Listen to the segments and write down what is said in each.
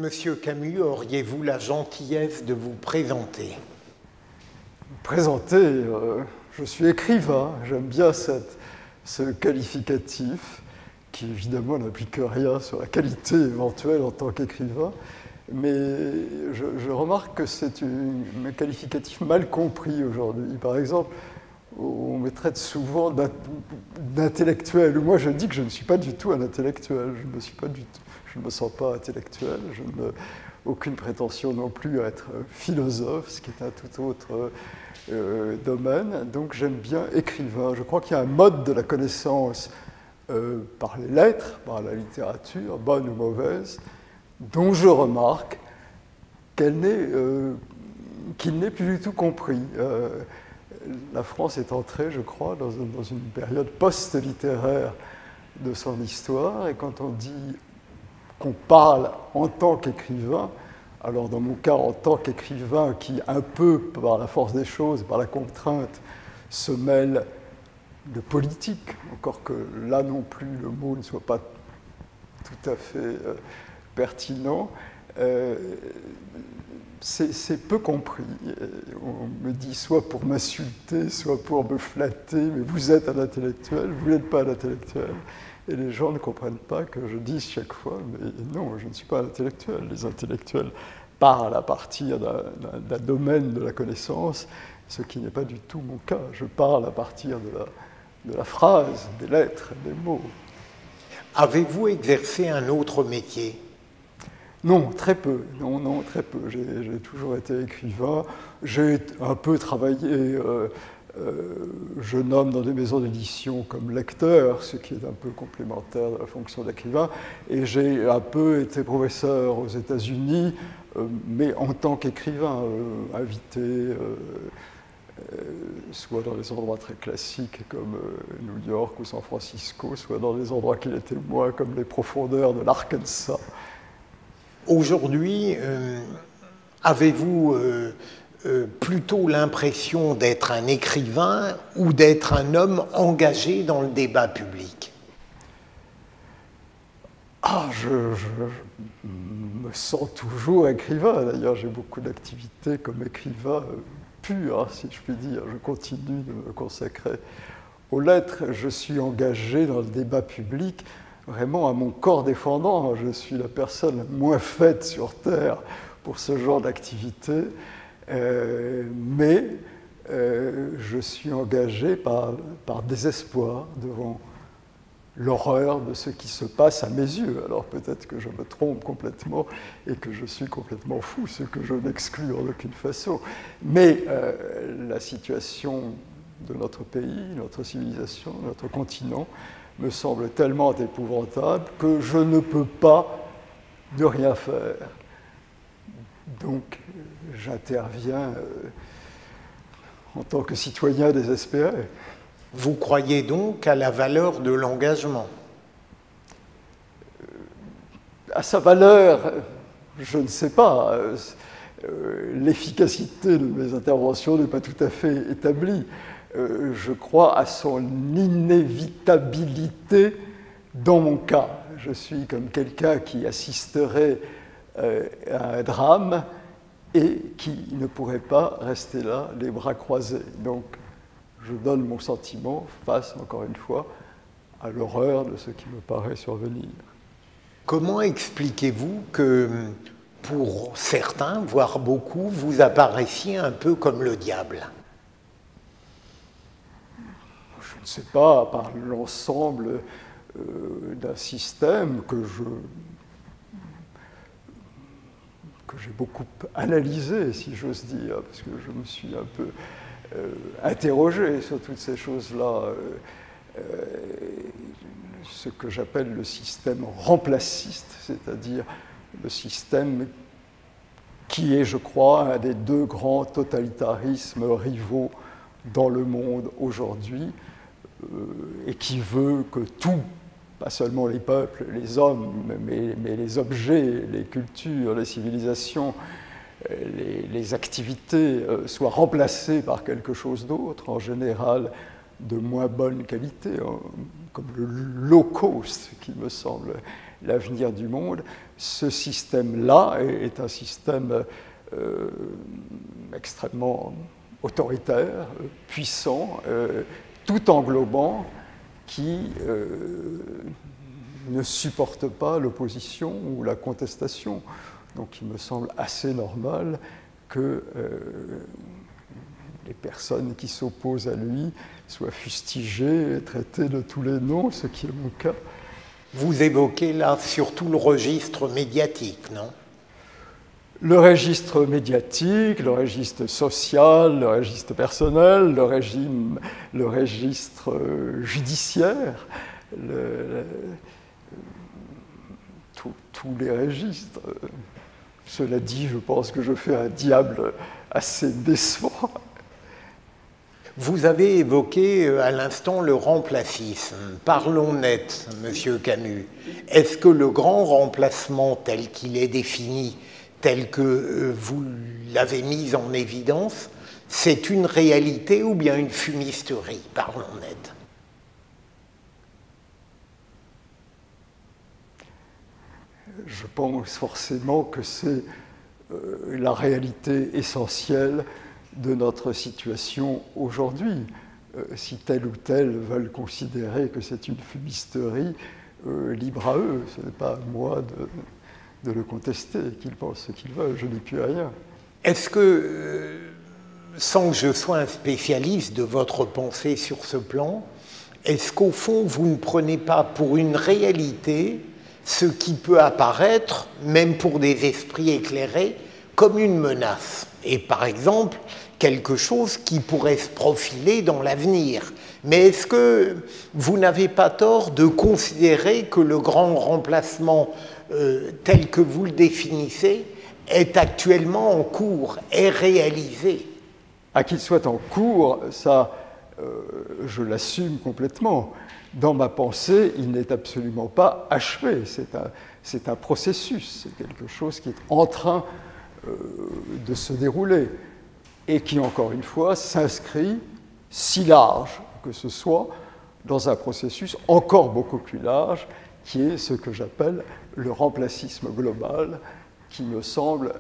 Monsieur Camus, auriez-vous la gentillesse de vous présenter? Présenter, je suis écrivain, j'aime bien ce qualificatif qui évidemment n'implique rien sur la qualité éventuelle en tant qu'écrivain, mais je remarque que c'est un qualificatif mal compris aujourd'hui. Par exemple, on me traite souvent d'intellectuel. Moi, je dis que je ne suis pas du tout un intellectuel. Je ne me sens pas intellectuel. Je n'ai aucune prétention non plus à être philosophe, ce qui est un tout autre domaine. Donc, j'aime bien écrivain. Je crois qu'il y a un mode de la connaissance par les lettres, par la littérature, bonne ou mauvaise, dont je remarque qu'il n'est plus du tout compris. La France est entrée, je crois, dans une période post-littéraire de son histoire, et quand on dit qu'on parle en tant qu'écrivain, alors dans mon cas, en tant qu'écrivain qui, un peu par la force des choses, par la contrainte, se mêle de politique, encore que là non plus le mot ne soit pas tout à fait pertinent, c'est peu compris. On me dit soit pour m'insulter, soit pour me flatter, mais vous êtes un intellectuel, vous n'êtes pas un intellectuel. Et les gens ne comprennent pas que je dise chaque fois, mais non, je ne suis pas un intellectuel. Les intellectuels parlent à partir d'un domaine de la connaissance, ce qui n'est pas du tout mon cas. Je parle à partir de la phrase, des lettres, des mots. Avez-vous exercé un autre métier? Non, très peu. Non, très peu. J'ai toujours été écrivain. J'ai un peu travaillé, jeune homme, dans des maisons d'édition comme lecteur, ce qui est un peu complémentaire de la fonction d'écrivain. Et j'ai un peu été professeur aux États-Unis, mais en tant qu'écrivain, invité, soit dans des endroits très classiques comme New York ou San Francisco, soit dans des endroits qui l'étaient moins, comme les profondeurs de l'Arkansas. Aujourd'hui, avez-vous plutôt l'impression d'être un écrivain ou d'être un homme engagé dans le débat public? Je me sens toujours écrivain. D'ailleurs, j'ai beaucoup d'activités comme écrivain pur, si je puis dire. Je continue de me consacrer aux lettres. Je suis engagé dans le débat public vraiment à mon corps défendant. Je suis la personne la moins faite sur Terre pour ce genre d'activité, mais je suis engagé par désespoir devant l'horreur de ce qui se passe à mes yeux. Alors peut-être que je me trompe complètement et que je suis complètement fou, ce que je n'exclus en aucune façon. Mais la situation de notre pays, notre civilisation, notre continent, me semble tellement épouvantable que je ne peux pas ne rien faire. Donc j'interviens en tant que citoyen désespéré. Vous croyez donc à la valeur de l'engagement? À sa valeur, je ne sais pas. L'efficacité de mes interventions n'est pas tout à fait établie. Je crois à son inévitabilité dans mon cas. Je suis comme quelqu'un qui assisterait à un drame et qui ne pourrait pas rester là, les bras croisés. Donc, je donne mon sentiment face, encore une fois, à l'horreur de ce qui me paraît survenir. Comment expliquez-vous que, pour certains, voire beaucoup, vous apparaissiez un peu comme le diable? Je ne sais pas, par l'ensemble d'un système que j'ai beaucoup analysé, si j'ose dire, parce que je me suis un peu interrogé sur toutes ces choses-là. Ce que j'appelle le système remplaciste, c'est-à-dire le système qui est, je crois, un des deux grands totalitarismes rivaux dans le monde aujourd'hui, et qui veut que tout, pas seulement les peuples, les hommes, mais les objets, les cultures, les civilisations, les activités soient remplacées par quelque chose d'autre, en général de moins bonne qualité, comme le low cost, qui me semble l'avenir du monde. Ce système-là est un système extrêmement autoritaire, puissant, tout englobant, qui ne supporte pas l'opposition ou la contestation. Donc il me semble assez normal que les personnes qui s'opposent à lui soient fustigées et traitées de tous les noms, ce qui est mon cas. Vous évoquez là surtout le registre médiatique, non? Le registre médiatique, le registre social, le registre personnel, le registre judiciaire, tous les registres. Cela dit, je pense que je fais un diable assez décevant. Vous avez évoqué à l'instant le remplacisme. Parlons net, Monsieur Camus. Est-ce que le grand remplacement tel qu'il est défini, tel que vous l'avez mis en évidence, c'est une réalité ou bien une fumisterie? Parlons net. Je pense forcément que c'est la réalité essentielle de notre situation aujourd'hui. Si tel ou tel veulent considérer que c'est une fumisterie, libre à eux. Ce n'est pas à moi de le contester, qu'ils pensent ce qu'ils veulent, je n'y puis rien. Est-ce que, sans que je sois un spécialiste de votre pensée sur ce plan, est-ce qu'au fond, vous ne prenez pas pour une réalité ce qui peut apparaître, même pour des esprits éclairés, comme une menace, et par exemple, quelque chose qui pourrait se profiler dans l'avenir? Mais est-ce que vous n'avez pas tort de considérer que le grand remplacement tel que vous le définissez est actuellement en cours, est réalisé? À qu'il soit en cours, ça, je l'assume complètement. Dans ma pensée, il n'est absolument pas achevé. C'est un processus, c'est quelque chose qui est en train de se dérouler et qui, encore une fois, s'inscrit, si large que ce soit, dans un processus encore beaucoup plus large, qui est ce que j'appelle le remplacisme global, qui me semble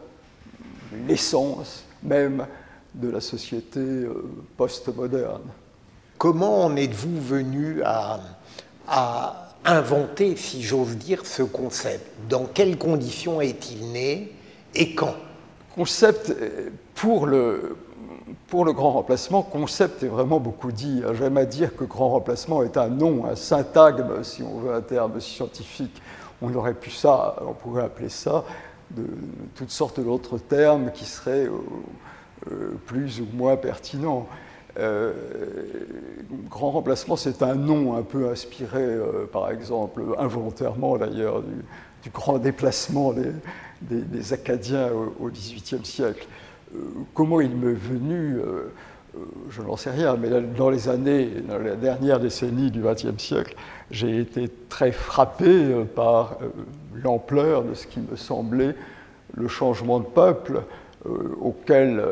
l'essence même de la société post-moderne. Comment en êtes-vous venu à inventer, si j'ose dire, ce concept? Dans quelles conditions est-il né et quand? Concept, pour le grand remplacement, concept est vraiment beaucoup dit. J'aime à dire que grand remplacement est un nom, un syntagme, si on veut un terme scientifique. On pourrait appeler ça de toutes sortes d'autres termes qui seraient plus ou moins pertinents. Grand remplacement, c'est un nom un peu inspiré, par exemple, involontairement d'ailleurs, du grand déplacement des Acadiens au XVIIIe siècle. Comment il m'est venu, je n'en sais rien, mais dans la dernière décennie du XXe siècle, j'ai été très frappé par l'ampleur de ce qui me semblait le changement de peuple auquel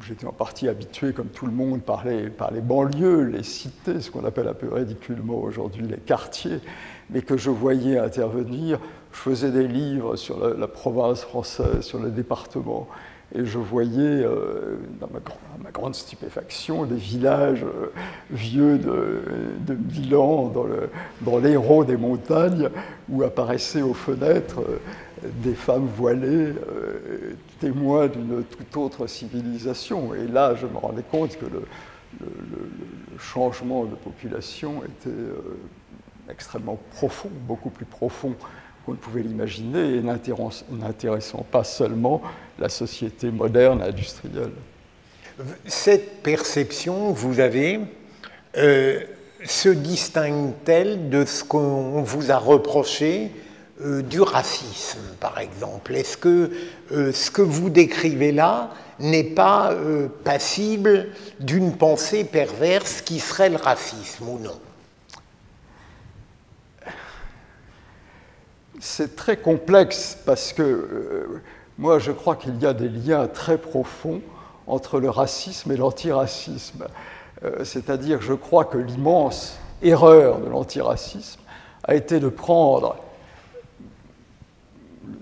j'étais en partie habitué, comme tout le monde, par les banlieues, les cités, ce qu'on appelle un peu ridiculement aujourd'hui les quartiers, mais que je voyais intervenir. Je faisais des livres sur la province française, sur le département, et je voyais, dans ma grande stupéfaction, des villages vieux de 1000 ans dans l'Hérault des montagnes, où apparaissaient aux fenêtres des femmes voilées, témoins d'une toute autre civilisation. Et là, je me rendais compte que le changement de population était extrêmement profond, beaucoup plus profond qu'on ne pouvait l'imaginer, et n'intéressant pas seulement la société moderne industrielle. Cette perception, vous avez, se distingue-t-elle de ce qu'on vous a reproché du racisme, par exemple? Est-ce que ce que vous décrivez là n'est pas passible d'une pensée perverse qui serait le racisme ou non? C'est très complexe parce que moi je crois qu'il y a des liens très profonds entre le racisme et l'antiracisme. C'est-à-dire, je crois que l'immense erreur de l'antiracisme a été de prendre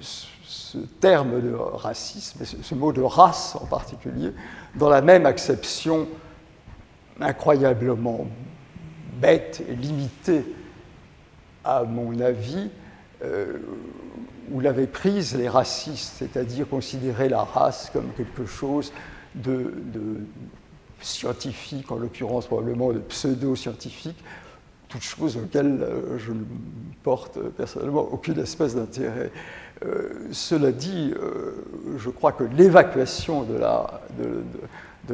ce terme de racisme, et ce mot de race en particulier, dans la même acception incroyablement bête et limitée, à mon avis, où l'avaient prise les racistes, c'est-à-dire considérer la race comme quelque chose de scientifique, en l'occurrence probablement de pseudo-scientifique, toute chose auquel je ne porte personnellement aucune espèce d'intérêt. Cela dit, je crois que l'évacuation de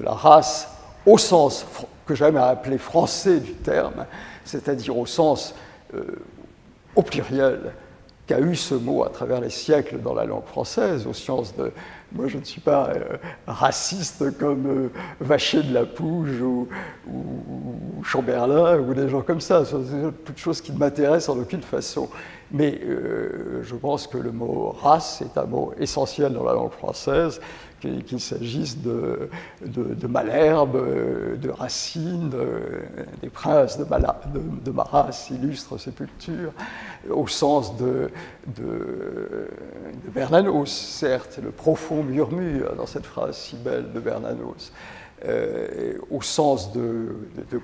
la race au sens que j'aime à appeler français du terme, c'est-à-dire au sens au pluriel qu'a eu ce mot à travers les siècles dans la langue française, au sens de... Moi, je ne suis pas raciste comme Vacher de la Pouge ou Chamberlain ou des gens comme ça. C'est toute chose qui ne m'intéresse en aucune façon. Mais je pense que le mot race est un mot essentiel dans la langue française, qu'il s'agisse de Malherbe, de Racine, des princes de ma race, illustre sépulture, au sens de Bernanos, certes, le profond murmure dans cette phrase si belle de Bernanos, au sens de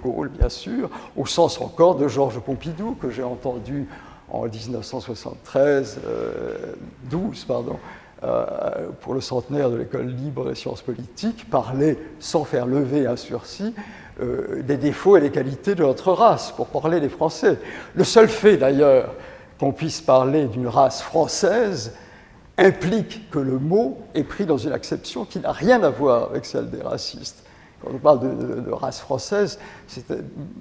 Gaulle, bien sûr, au sens encore de Georges Pompidou, que j'ai entendu en 1973, 12, pardon, pour le centenaire de l'École libre des sciences politiques, parler, sans faire lever un sursis, des défauts et des qualités de notre race, pour parler des Français. Le seul fait, d'ailleurs, qu'on puisse parler d'une race française implique que le mot est pris dans une acception qui n'a rien à voir avec celle des racistes. Quand on parle de race française,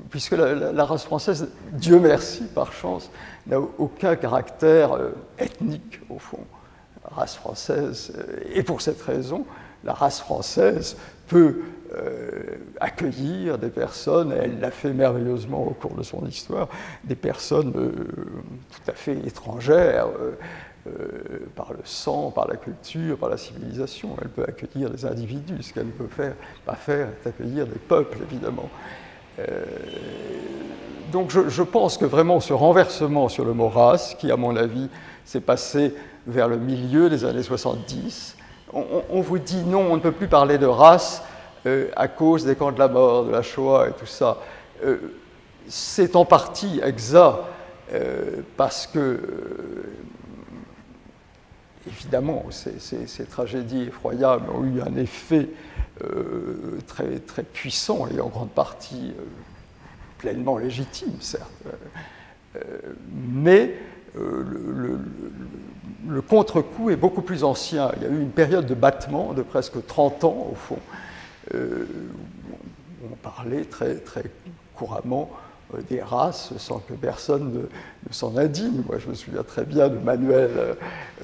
puisque la race française, Dieu merci, par chance, n'a aucun caractère ethnique, au fond. Race française, et pour cette raison, la race française peut accueillir des personnes, et elle l'a fait merveilleusement au cours de son histoire, des personnes tout à fait étrangères, par le sang, par la culture, par la civilisation. Elle peut accueillir des individus. Ce qu'elle ne peut pas faire est accueillir des peuples, évidemment. Donc je pense que vraiment ce renversement sur le mot race, qui à mon avis s'est passé vers le milieu des années 70, on vous dit non, on ne peut plus parler de race à cause des camps de la mort, de la Shoah et tout ça. C'est en partie exact parce que évidemment, ces tragédies effroyables ont eu un effet très, très puissant et en grande partie pleinement légitime, certes. Mais le contre-coup est beaucoup plus ancien. Il y a eu une période de battement de presque 30 ans, au fond. On parlait très, très couramment des races sans que personne ne s'en indigne. Moi, je me souviens très bien de manuels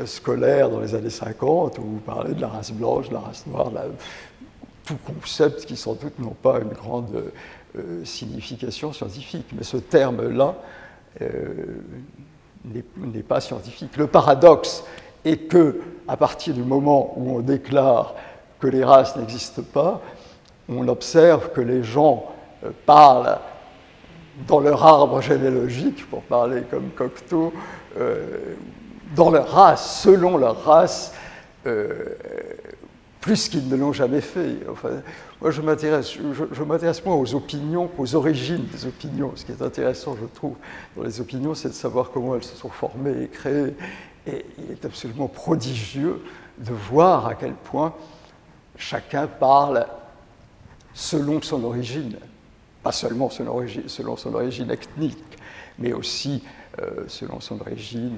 scolaires dans les années 50 où on parlait de la race blanche, de la race noire, tout concept qui sans doute n'ont pas une grande signification scientifique. Mais ce terme-là n'est pas scientifique. Le paradoxe est que, à partir du moment où on déclare que les races n'existent pas, on observe que les gens parlent dans leur arbre généalogique, pour parler comme Cocteau, dans leur race, selon leur race, plus qu'ils ne l'ont jamais fait. Enfin, moi, je m'intéresse moins aux opinions qu'aux origines des opinions. Ce qui est intéressant, je trouve, dans les opinions, c'est de savoir comment elles se sont formées et créées. Et il est absolument prodigieux de voir à quel point chacun parle selon son origine. Pas seulement selon son origine ethnique, mais aussi selon son origine,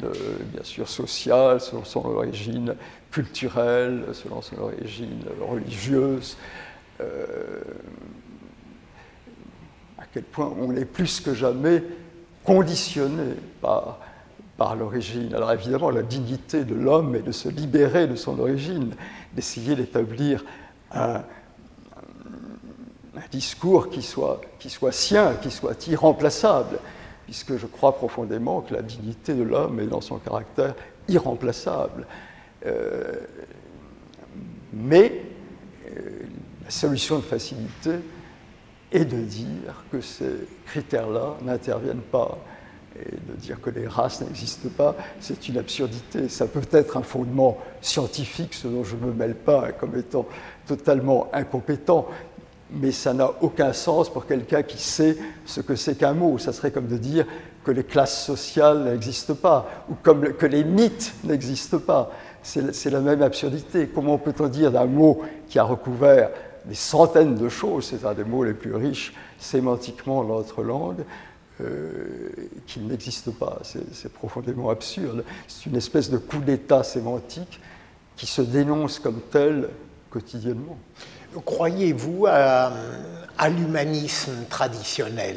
bien sûr, sociale, selon son origine culturelle, selon son origine religieuse. À quel point on est plus que jamais conditionné par l'origine. Alors évidemment, la dignité de l'homme est de se libérer de son origine, d'essayer d'établir un discours qui soit sien, qui soit irremplaçable, puisque je crois profondément que la dignité de l'homme est dans son caractère irremplaçable. Mais la solution de facilité et de dire que ces critères-là n'interviennent pas. Et de dire que les races n'existent pas, c'est une absurdité. Ça peut être un fondement scientifique, ce dont je ne me mêle pas comme étant totalement incompétent, mais ça n'a aucun sens pour quelqu'un qui sait ce que c'est qu'un mot. Ça serait comme de dire que les classes sociales n'existent pas, ou comme que les mythes n'existent pas. C'est la même absurdité. Comment peut-on dire d'un mot qui a recouvert des centaines de choses, c'est un des mots les plus riches sémantiquement dans notre langue, qu'il n'existe pas. C'est profondément absurde. C'est une espèce de coup d'État sémantique qui se dénonce comme tel quotidiennement. Croyez-vous à l'humanisme traditionnel?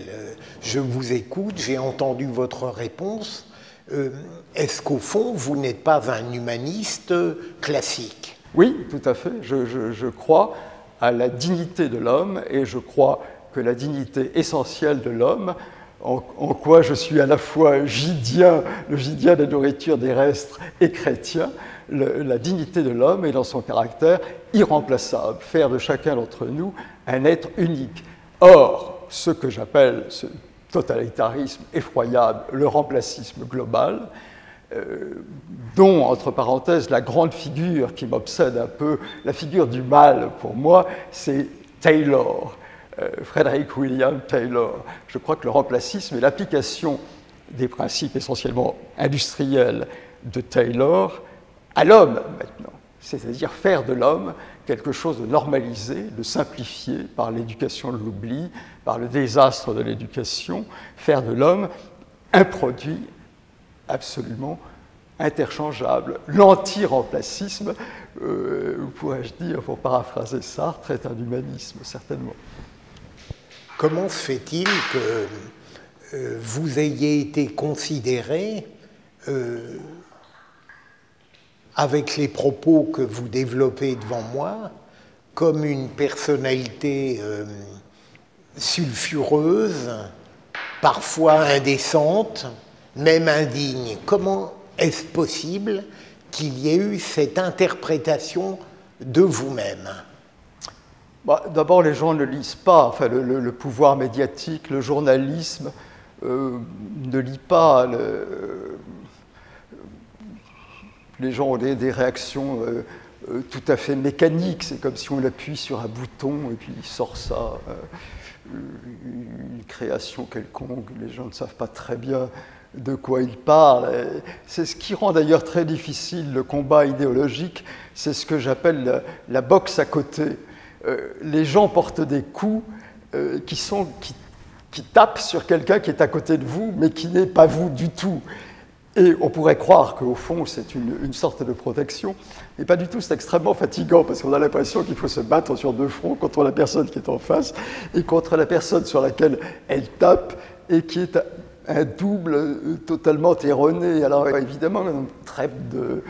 Je vous écoute, j'ai entendu votre réponse. Est-ce qu'au fond, vous n'êtes pas un humaniste classique? Oui, tout à fait. Je crois à la dignité de l'homme et je crois que la dignité essentielle de l'homme, en quoi je suis à la fois gidien, le gidien de la nourriture terrestre, et chrétien, la dignité de l'homme est dans son caractère irremplaçable, faire de chacun d'entre nous un être unique. Or, ce que j'appelle ce totalitarisme effroyable, le remplacisme global, dont, entre parenthèses, la grande figure qui m'obsède un peu, la figure du mal pour moi, c'est Taylor. Frederick William Taylor. Je crois que le remplacisme est l'application des principes essentiellement industriels de Taylor à l'homme maintenant, c'est-à-dire faire de l'homme quelque chose de normalisé, de simplifié par l'éducation de l'oubli, par le désastre de l'éducation, faire de l'homme un produit absolument interchangeable. L'anti-remplacisme, pourrais-je dire, pour paraphraser Sartre, est un humanisme, certainement. Comment se fait-il que vous ayez été considéré, avec les propos que vous développez devant moi, comme une personnalité sulfureuse, parfois indécente, même indigne? Comment est-ce possible qu'il y ait eu cette interprétation de vous-même? D'abord, les gens ne lisent pas, enfin, le pouvoir médiatique, le journalisme ne lit pas. Les gens ont des réactions tout à fait mécaniques. C'est comme si on appuie sur un bouton et puis il sort ça, une création quelconque. Les gens ne savent pas très bien de quoi ils parlent. C'est ce qui rend d'ailleurs très difficile le combat idéologique. C'est ce que j'appelle la boxe à côté. Les gens portent des coups qui tapent sur quelqu'un qui est à côté de vous, mais qui n'est pas vous du tout. Et on pourrait croire qu'au fond, c'est une sorte de protection, mais pas du tout, c'est extrêmement fatigant, parce qu'on a l'impression qu'il faut se battre sur deux fronts, contre la personne qui est en face, et contre la personne sur laquelle elle tape, et qui est un double totalement erroné. Alors évidemment, on traite de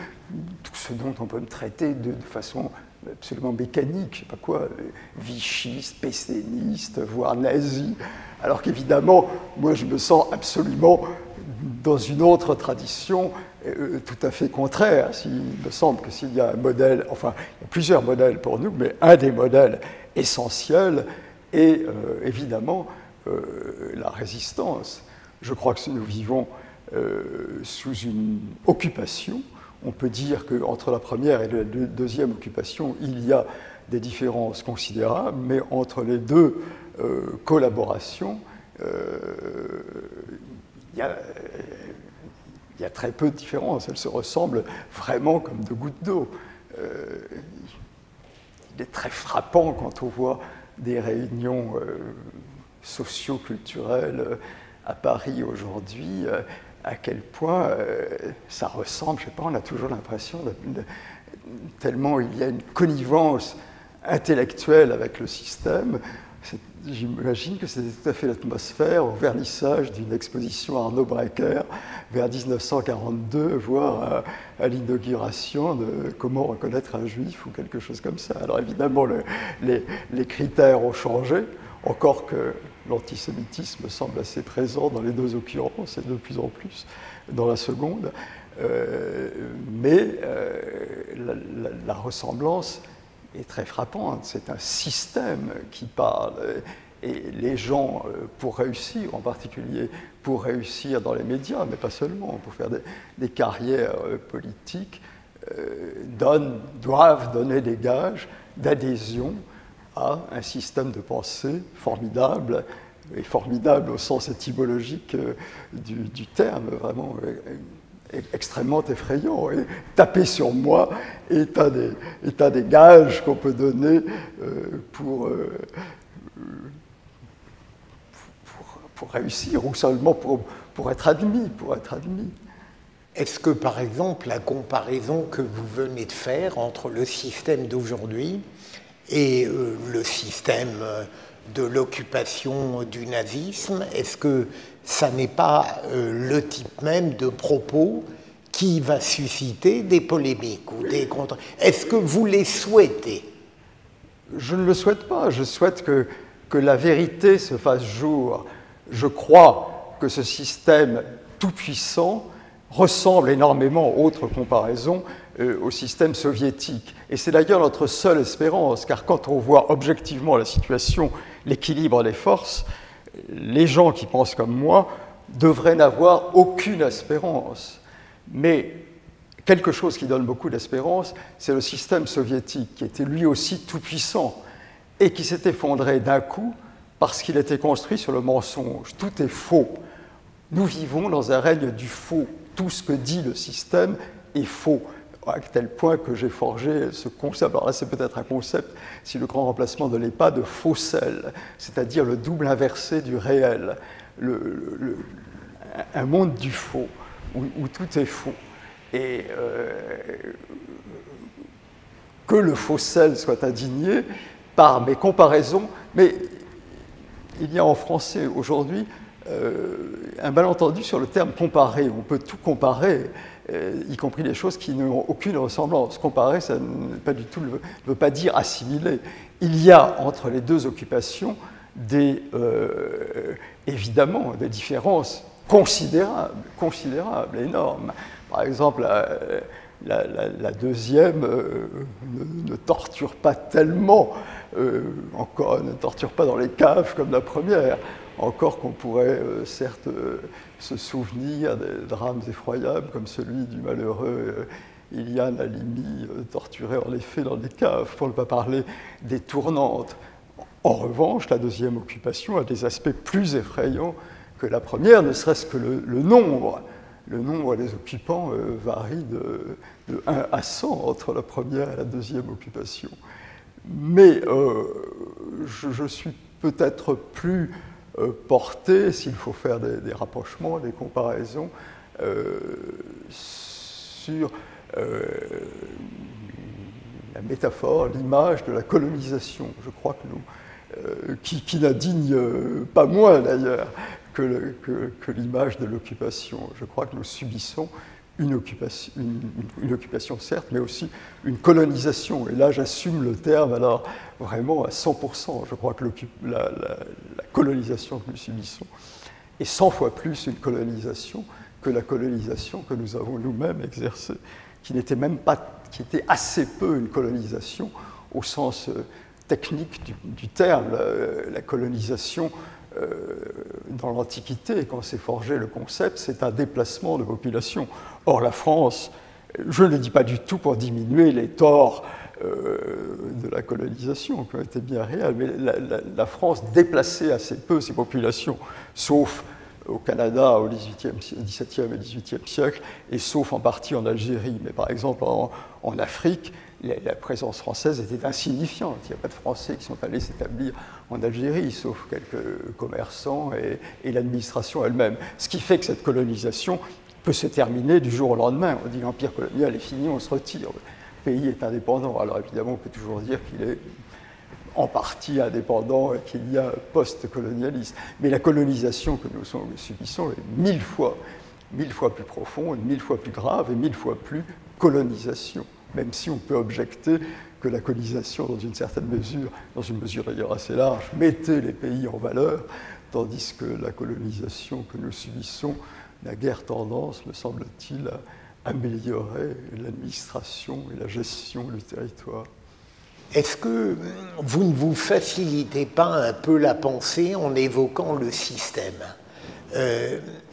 tout ce dont on peut me traiter de façon absolument mécanique, je ne sais pas quoi, vichiste, pesséniste, voire nazi, alors qu'évidemment, moi je me sens absolument dans une autre tradition tout à fait contraire. Il me semble que s'il y a un modèle, enfin, il y a plusieurs modèles pour nous, mais un des modèles essentiels est évidemment la résistance. Je crois que nous vivons sous une occupation. On peut dire qu'entre la première et la deuxième occupation, il y a des différences considérables, mais entre les deux collaborations, il y a très peu de différences. Elles se ressemblent vraiment comme deux gouttes d'eau. Il est très frappant quand on voit des réunions socio-culturelles à Paris aujourd'hui, à quel point ça ressemble, je ne sais pas, on a toujours l'impression, tellement il y a une connivence intellectuelle avec le système. J'imagine que c'était tout à fait l'atmosphère au vernissage d'une exposition Arnaud Breker vers 1942, voire à l'inauguration de Comment reconnaître un juif ou quelque chose comme ça. Alors évidemment, les critères ont changé, encore que l'antisémitisme semble assez présent dans les deux occurrences et de plus en plus dans la seconde. Mais la ressemblance est très frappante. C'est un système qui parle. Et les gens, pour réussir, en particulier pour réussir dans les médias, mais pas seulement, pour faire des carrières politiques, doivent donner des gages d'adhésion à un système de pensée formidable, et formidable au sens étymologique du terme, vraiment extrêmement effrayant. Et taper sur moi est un des gages qu'on peut donner pour réussir, ou seulement pour être admis. Est-ce que, par exemple, la comparaison que vous venez de faire entre le système d'aujourd'hui et le système de l'occupation du nazisme, est-ce que ça n'est pas le type même de propos qui va susciter des polémiques ou des contre... Est-ce que vous les souhaitez? Je ne le souhaite pas. Je souhaite que la vérité se fasse jour. Je crois que ce système tout-puissant ressemble énormément, autre comparaison, au système soviétique. Et c'est d'ailleurs notre seule espérance, car quand on voit objectivement la situation, l'équilibre des forces, les gens qui pensent comme moi devraient n'avoir aucune espérance. Mais quelque chose qui donne beaucoup d'espérance, c'est le système soviétique, qui était lui aussi tout-puissant et qui s'est effondré d'un coup parce qu'il était construit sur le mensonge. Tout est faux. Nous vivons dans un règne du faux. Tout ce que dit le système est faux, à tel point que j'ai forgé ce concept. Alors là, c'est peut-être un concept, si le grand remplacement ne l'est pas, de faux sel, c'est-à-dire le double inversé du réel, un monde du faux, où tout est faux. Et que le faux sel soit indigné par mes comparaisons, mais il y a en français aujourd'hui un malentendu sur le terme comparer. On peut tout comparer, y compris les choses qui n'ont aucune ressemblance. Comparer, ça pas du tout, ne veut pas dire assimiler. Il y a entre les deux occupations évidemment des différences considérables, énormes. Par exemple, la deuxième ne torture pas tellement, encore ne torture pas dans les caves comme la première. Encore qu'on pourrait certes se souvenir des drames effroyables comme celui du malheureux Ilian Halimi, torturé en effet dans des caves, pour ne pas parler des tournantes. En revanche, la deuxième occupation a des aspects plus effrayants que la première, ne serait-ce que le nombre. Le nombre des occupants varie de 1 à 100 entre la première et la deuxième occupation. Mais je suis peut-être plus porté, s'il faut faire des rapprochements, des comparaisons, sur la métaphore, l'image de la colonisation. Je crois que qui n'indigne pas moins d'ailleurs que l'image de l'occupation. Je crois que nous subissons une occupation certes, mais aussi une colonisation. Et là, j'assume le terme alors vraiment à 100%. Je crois que la colonisation que nous subissons est 100 fois plus une colonisation que la colonisation que nous avons nous-mêmes exercée, qui n'était même pas, qui était assez peu une colonisation au sens technique du terme. La colonisation dans l'Antiquité, quand s'est forgé le concept, c'est un déplacement de population. Or, la France, je ne le dis pas du tout pour diminuer les torts de la colonisation, qui ont été bien réels, mais la France déplaçait assez peu ses populations, sauf au Canada au XVIIe et XVIIIe siècle, et sauf en partie en Algérie. Mais par exemple, en Afrique, la présence française était insignifiante. Il n'y a pas de Français qui sont allés s'établir en Algérie, sauf quelques commerçants et l'administration elle-même. Ce qui fait que cette colonisation peut se terminer du jour au lendemain. On dit l'empire colonial est fini, on se retire. Le pays est indépendant. Alors évidemment, on peut toujours dire qu'il est en partie indépendant et qu'il y a post-colonialisme. Mais la colonisation que nous subissons est 1000 fois plus profonde, 1000 fois plus grave et 1000 fois plus colonisation. Même si on peut objecter que la colonisation, dans une certaine mesure, dans une mesure d'ailleurs assez large, mettait les pays en valeur, tandis que la colonisation que nous subissons n'a guère tendance, me semble-t-il, à améliorer l'administration et la gestion du territoire. Est-ce que vous ne vous facilitez pas un peu la pensée en évoquant le système?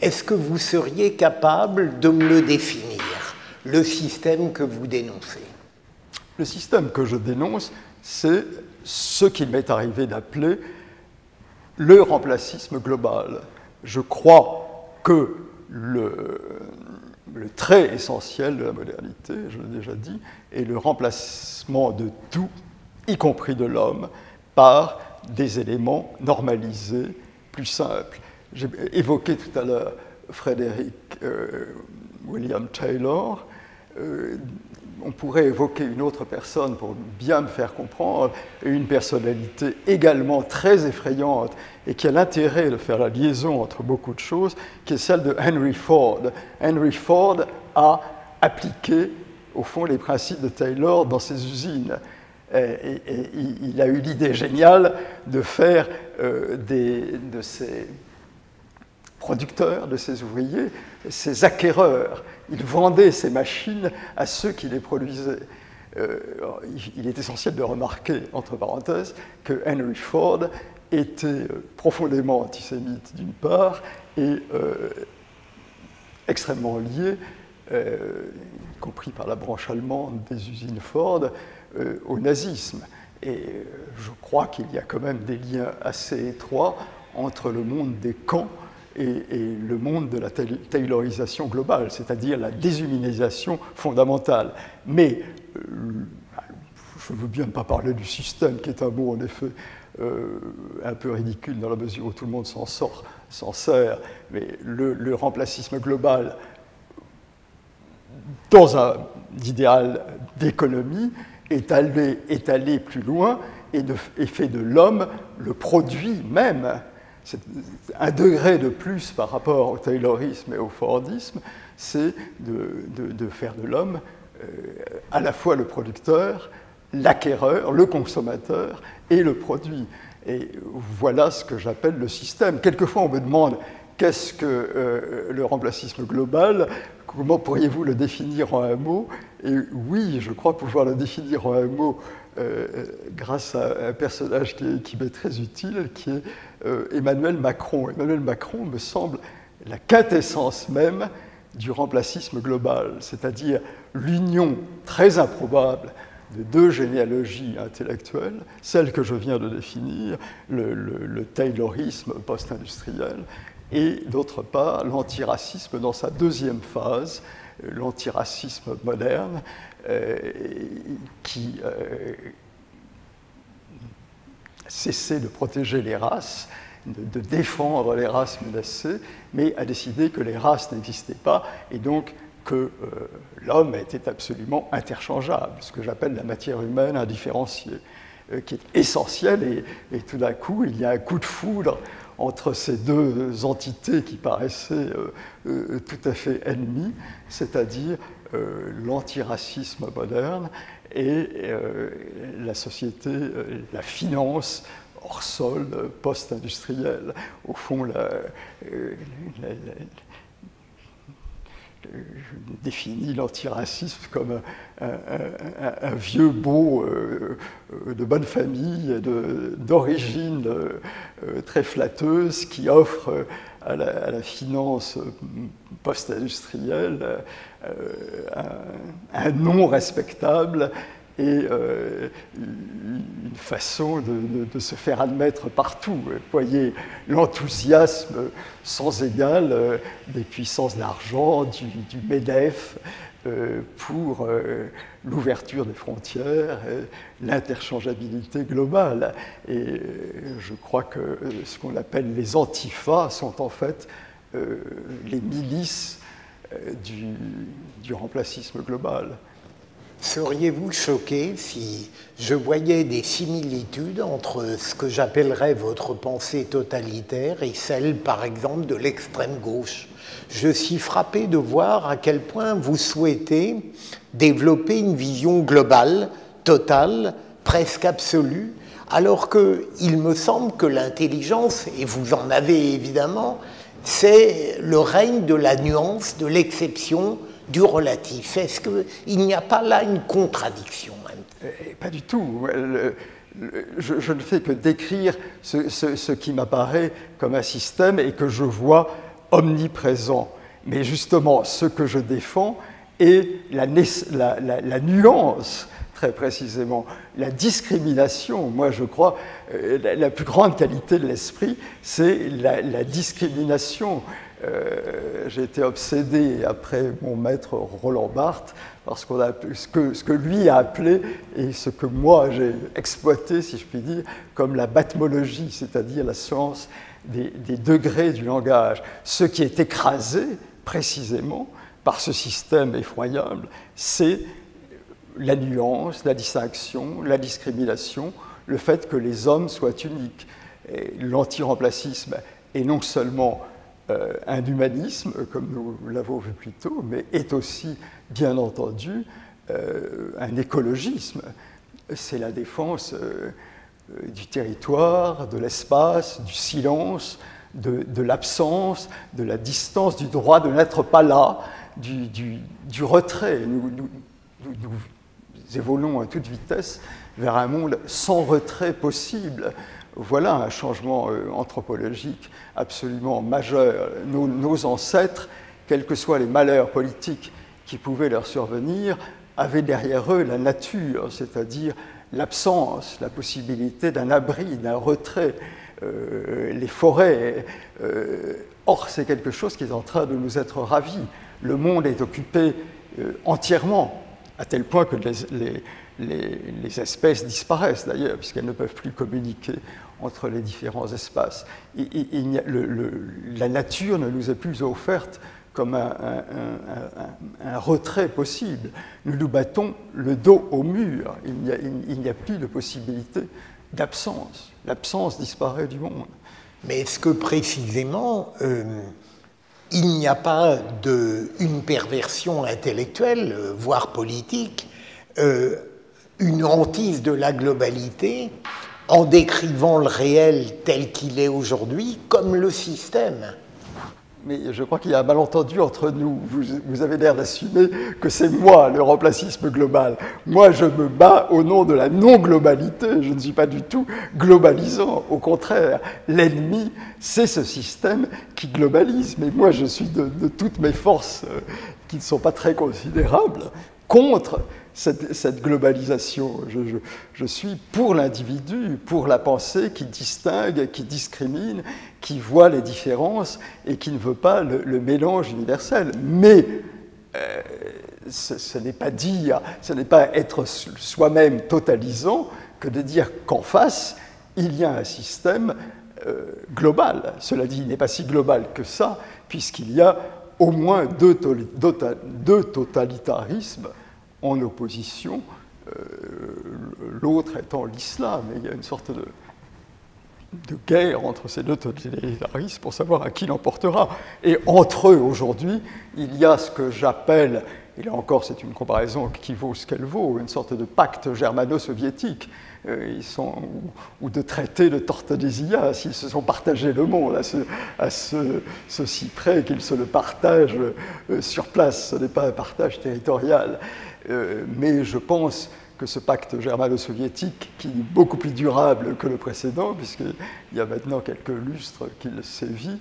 Est-ce que vous seriez capable de me le définir, le système que vous dénoncez? Le système que je dénonce, c'est ce qu'il m'est arrivé d'appeler le remplacisme global. Je crois que le trait essentiel de la modernité, je l'ai déjà dit, est le remplacement de tout, y compris de l'homme, par des éléments normalisés, plus simples. J'ai évoqué tout à l'heure Frédéric William Taylor. On pourrait évoquer une autre personne pour bien me faire comprendre, une personnalité également très effrayante et qui a l'intérêt de faire la liaison entre beaucoup de choses, qui est celle de Henry Ford. Henry Ford a appliqué, au fond, les principes de Taylor dans ses usines. Et il a eu l'idée géniale de faire de ses producteurs, de ses ouvriers, ses acquéreurs. Il vendait ses machines à ceux qui les produisaient. Il est essentiel de remarquer, entre parenthèses, que Henry Ford était profondément antisémite d'une part et extrêmement lié, y compris par la branche allemande des usines Ford, au nazisme. Et je crois qu'il y a quand même des liens assez étroits entre le monde des camps et le monde de la taylorisation globale, c'est-à-dire la déshumanisation fondamentale. Mais je veux bien ne pas parler du système, qui est un mot en effet un peu ridicule dans la mesure où tout le monde s'en sert, mais le remplacisme global dans un idéal d'économie est allé plus loin et fait de l'homme le produit même. C'est un degré de plus par rapport au taylorisme et au fordisme, c'est de faire de l'homme à la fois le producteur, l'acquéreur, le consommateur et le produit. Et voilà ce que j'appelle le système. Quelquefois, on me demande qu'est-ce que le remplacisme global, comment pourriez-vous le définir en un mot? Et oui, je crois pouvoir le définir en un mot grâce à un personnage qui m'est très utile, qui est Emmanuel Macron. Emmanuel Macron me semble la quintessence même du remplacisme global, c'est-à-dire l'union très improbable de deux généalogies intellectuelles, celle que je viens de définir, le taylorisme post-industriel, et d'autre part l'antiracisme dans sa deuxième phase, l'antiracisme moderne, qui cessait de protéger les races, de défendre les races menacées, mais a décidé que les races n'existaient pas et donc que l'homme était absolument interchangeable, ce que j'appelle la matière humaine indifférenciée, qui est essentielle, et tout d'un coup, il y a un coup de foudre entre ces deux entités qui paraissaient tout à fait ennemies, c'est-à-dire l'antiracisme moderne et la société, la finance hors sol, post-industrielle. Au fond, je définis l'antiracisme comme un vieux beau de bonne famille, d'origine très flatteuse, qui offre à la finance post-industrielle un nom respectable et une façon de se faire admettre partout. Vous voyez l'enthousiasme sans égal des puissances d'argent, du MEDEF, pour l'ouverture des frontières, l'interchangeabilité globale. Et je crois que ce qu'on appelle les antifas sont en fait les milices du remplacisme global. Seriez-vous choqué si je voyais des similitudes entre ce que j'appellerais votre pensée totalitaire et celle, par exemple, de l'extrême gauche? Je suis frappé de voir à quel point vous souhaitez développer une vision globale, totale, presque absolue, alors qu'il me semble que l'intelligence, et vous en avez évidemment, c'est le règne de la nuance, de l'exception, du relatif. Est-ce qu'il n'y a pas là une contradiction, Pas du tout. Je ne fais que décrire ce qui m'apparaît comme un système et que je vois omniprésent. Mais justement, ce que je défends est la nuance, très précisément, la discrimination. Moi, je crois, la plus grande qualité de l'esprit, c'est la discrimination. J'ai été obsédé, après mon maître Roland Barthes, parce qu'on a ce que lui a appelé, et ce que moi j'ai exploité, si je puis dire, comme la batmologie, c'est-à-dire la science des degrés du langage. Ce qui est écrasé, précisément, par ce système effroyable, c'est la nuance, la distinction, la discrimination, le fait que les hommes soient uniques. L'antiremplacisme est non seulement un humanisme, comme nous l'avons vu plus tôt, mais est aussi, bien entendu, un écologisme. C'est la défense du territoire, de l'espace, du silence, de l'absence, de la distance, du droit de n'être pas là, du retrait. Nous évoluons à toute vitesse vers un monde sans retrait possible. Voilà un changement anthropologique absolument majeur. Nos ancêtres, quels que soient les malheurs politiques qui pouvaient leur survenir, avaient derrière eux la nature, c'est-à-dire l'absence, la possibilité d'un abri, d'un retrait, les forêts. Or, c'est quelque chose qui est en train de nous être ravi. Le monde est occupé entièrement, à tel point que les espèces disparaissent d'ailleurs, puisqu'elles ne peuvent plus communiquer entre les différents espaces. La nature ne nous est plus offerte comme un retrait possible. Nous nous battons le dos au mur. Il n'y a plus de possibilité d'absence. L'absence disparaît du monde. Mais est-ce que précisément, il n'y a pas une perversion intellectuelle, voire politique, une hantise de la globalité en décrivant le réel tel qu'il est aujourd'hui comme le système? Mais je crois qu'il y a un malentendu entre nous. Vous avez l'air d'assumer que c'est moi le remplacisme global. Moi, je me bats au nom de la non-globalité. Je ne suis pas du tout globalisant. Au contraire, l'ennemi, c'est ce système qui globalise. Mais moi, je suis de toutes mes forces, qui ne sont pas très considérables, contre cette globalisation. Je suis pour l'individu, pour la pensée qui distingue, qui discrimine, qui voit les différences et qui ne veut pas le mélange universel. Mais ce n'est pas dire, ce n'est pas être soi-même totalisant que de dire qu'en face, il y a un système global. Cela dit, il n'est pas si global que ça, puisqu'il y a au moins deux totalitarismes en opposition, l'autre étant l'islam. Il y a une sorte de guerre entre ces deux totalitarismes pour savoir à qui l'emportera. Et entre eux, aujourd'hui, il y a ce que j'appelle, et là encore c'est une comparaison qui vaut ce qu'elle vaut, une sorte de pacte germano-soviétique, ou de traité de Tordesillas. Ils se sont partagés le monde à ceci près qu'ils se le partagent sur place. Ce n'est pas un partage territorial. Mais je pense que ce pacte germano-soviétique, qui est beaucoup plus durable que le précédent, puisqu'il y a maintenant quelques lustres qu'il sévit,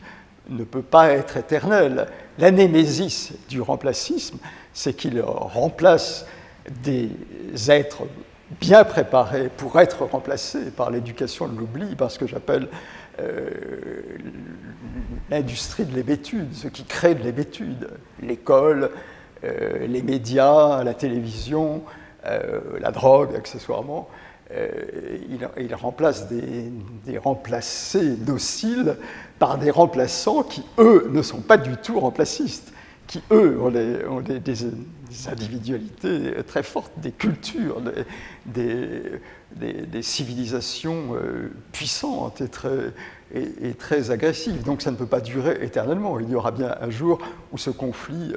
ne peut pas être éternel. La némésis du remplacisme, c'est qu'il remplace des êtres bien préparés pour être remplacés par l'éducation de l'oubli, par ce que j'appelle l'industrie de l'hébétude, ce qui crée de l'hébétude, l'école, les médias, la télévision, la drogue, accessoirement. Il remplace des remplacés dociles par des remplaçants qui, eux, ne sont pas du tout remplacistes, qui, eux, ont des individualités très fortes, des cultures, des civilisations puissantes et très agressives. Donc ça ne peut pas durer éternellement. Il y aura bien un jour où ce conflit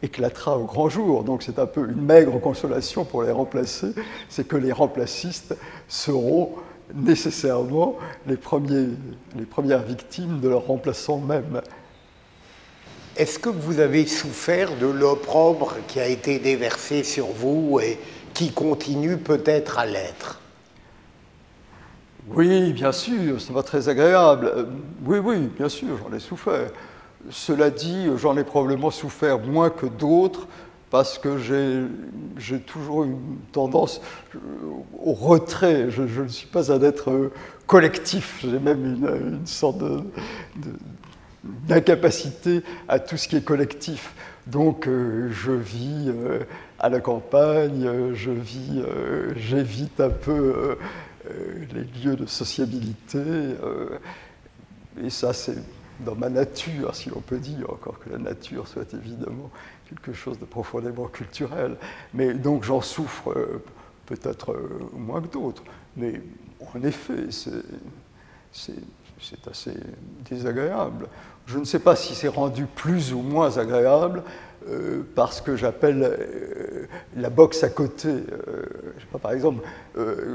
éclatera au grand jour. Donc c'est un peu une maigre consolation pour les remplacés, c'est que les remplacistes seront nécessairement les premières victimes de leurs remplaçants même. Est-ce que vous avez souffert de l'opprobre qui a été déversé sur vous et qui continue peut-être à l'être. Oui, bien sûr, c'est pas très agréable. Oui, oui, bien sûr, j'en ai souffert. Cela dit, j'en ai probablement souffert moins que d'autres parce que j'ai toujours une tendance au retrait. Je ne suis pas un être collectif. J'ai même une sorte d'incapacité à tout ce qui est collectif. Donc, je vis à la campagne, j'évite un peu les lieux de sociabilité, et ça c'est dans ma nature, si l'on peut dire, encore que la nature soit évidemment quelque chose de profondément culturel. Mais donc j'en souffre peut-être moins que d'autres, mais en effet c'est assez désagréable. Je ne sais pas si c'est rendu plus ou moins agréable parce que j'appelle la boxe à côté. Je sais pas, par exemple,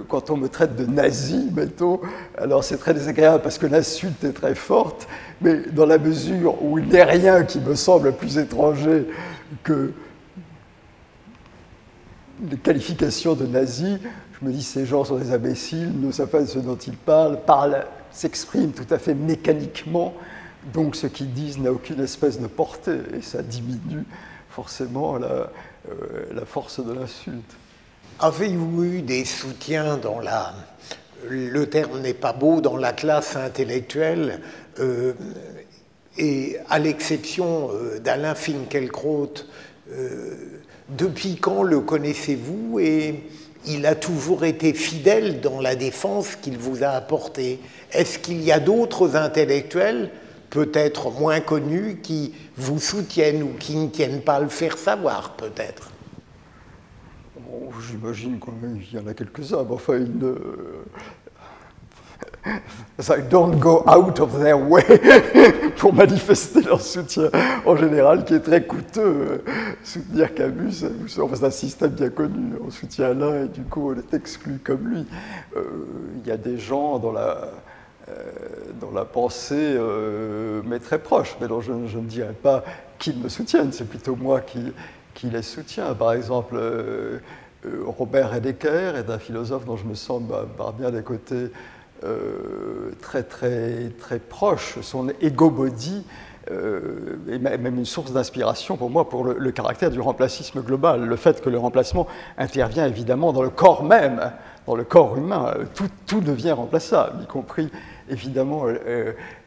quand on me traite de nazi, mettons, alors c'est très désagréable parce que l'insulte est très forte, mais dans la mesure où il n'y a rien qui me semble plus étranger que les qualifications de nazi, je me dis ces gens sont des imbéciles, ne savent pas de ce dont ils parlent, s'expriment tout à fait mécaniquement. Donc ce qu'ils disent n'a aucune espèce de portée, et ça diminue forcément la force de l'insulte. Avez-vous eu des soutiens dans le terme n'est pas beau, dans la classe intellectuelle, et à l'exception d'Alain Finkielkraut, depuis quand le connaissez-vous et il a toujours été fidèle dans la défense qu'il vous a apportée? Est-ce qu'il y a d'autres intellectuels peut-être moins connus, qui vous soutiennent ou qui ne tiennent pas à le faire savoir, peut-être? Bon, j'imagine qu'il y en a quelques-uns, mais enfin, ils don't go out of their way pour manifester leur soutien, en général, qui est très coûteux. Soutenir Camus, c'est un système bien connu. On soutient l'un et du coup, on est exclu comme lui. Il y a des gens dont la pensée m'est très proche, mais dont je ne dirais pas qu'ils me soutiennent, c'est plutôt moi qui les soutiens. Par exemple, Robert Heidegger est un philosophe dont je me sens par bien des côtés très, très, très proche. Son ego body est même une source d'inspiration pour moi pour le caractère du remplacisme global, le fait que le remplacement intervient évidemment dans le corps même, dans le corps humain. Tout devient remplaçable, y compris évidemment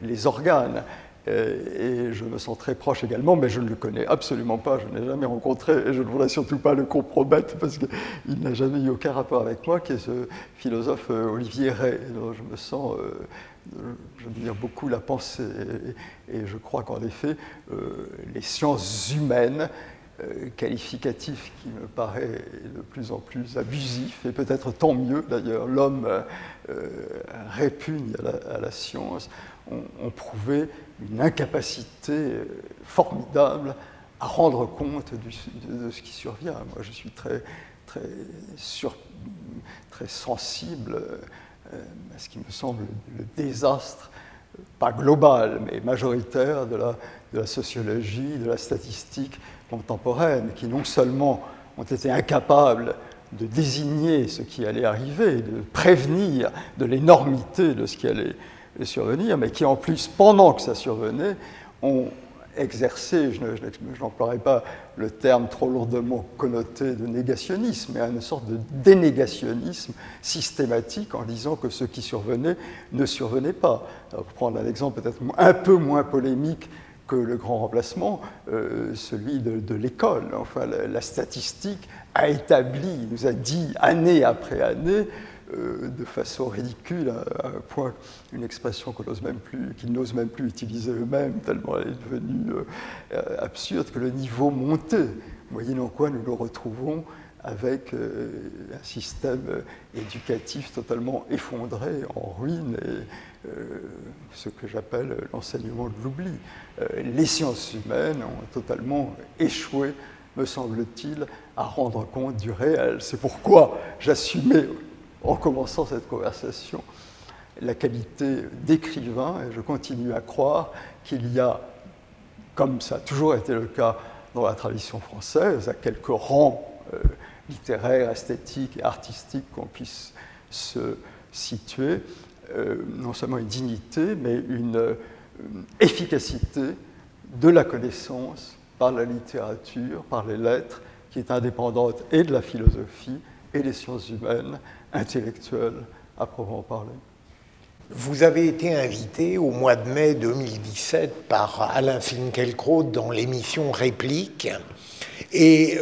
les organes. Et je me sens très proche également, mais je ne le connais absolument pas, je ne l'ai jamais rencontré, et je ne voudrais surtout pas le compromettre, parce qu'il n'a jamais eu aucun rapport avec moi, qui est ce philosophe Olivier Rey, dont je me sens, je admire beaucoup la pensée, et je crois qu'en effet, les sciences humaines, qualificatif qui me paraît de plus en plus abusif, et peut-être tant mieux d'ailleurs, l'homme répugne à la science, ont prouvé une incapacité formidable à rendre compte de ce qui survient. Moi, je suis très sensible à ce qui me semble le désastre, pas global, mais majoritaire de la sociologie, de la statistique contemporaine, qui non seulement ont été incapables de désigner ce qui allait arriver, de prévenir de l'énormité de ce qui allait survenir, mais qui en plus, pendant que ça survenait, ont exercé, je n'emploierai pas le terme trop lourdement connoté de négationnisme, mais une sorte de dénégationnisme systématique en disant que ce qui survenait ne survenait pas. Alors, pour prendre un exemple peut-être un peu moins polémique que le grand remplacement, celui de l'école. Enfin, la statistique a établi, nous a dit année après année, de façon ridicule, à un point, une expression qu'ils n'osent même plus utiliser eux-mêmes, tellement elle est devenue absurde, que le niveau montait, moyennant quoi nous nous retrouvons avec un système éducatif totalement effondré, en ruine, et ce que j'appelle l'enseignement de l'oubli. Les sciences humaines ont totalement échoué, me semble-t-il, à rendre compte du réel. C'est pourquoi j'assumais, en commençant cette conversation, la qualité d'écrivain, et je continue à croire qu'il y a, comme ça a toujours été le cas dans la tradition française, à quelques rangs littéraire, esthétique et artistique qu'on puisse se situer, non seulement une dignité, mais une efficacité de la connaissance par la littérature, par les lettres, qui est indépendante et de la philosophie et des sciences humaines, intellectuelles à proprement parler. Vous avez été invité au mois de mai 2017 par Alain Finkielkraut dans l'émission Réplique et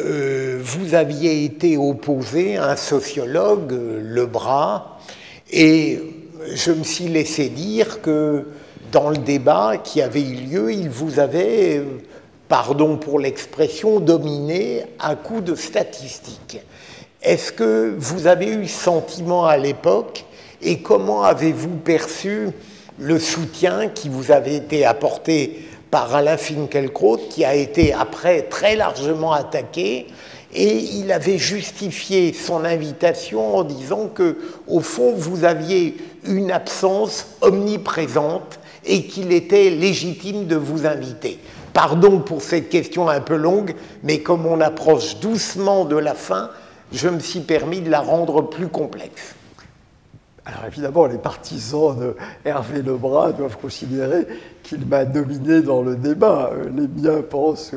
vous aviez été opposé à un sociologue, Lebras, et je me suis laissé dire que dans le débat qui avait eu lieu, il vous avait, pardon pour l'expression, dominé à coups de statistiques. Est-ce que vous avez eu sentiment à l'époque et comment avez-vous perçu le soutien qui vous avait été apporté par Alain Finkielkraut, qui a été après très largement attaqué, et il avait justifié son invitation en disant que, au fond, vous aviez une absence omniprésente et qu'il était légitime de vous inviter. Pardon pour cette question un peu longue, mais comme on approche doucement de la fin, je me suis permis de la rendre plus complexe. Alors évidemment, les partisans de Hervé Lebras doivent considérer qu'il m'a dominé dans le débat. Les miens pensent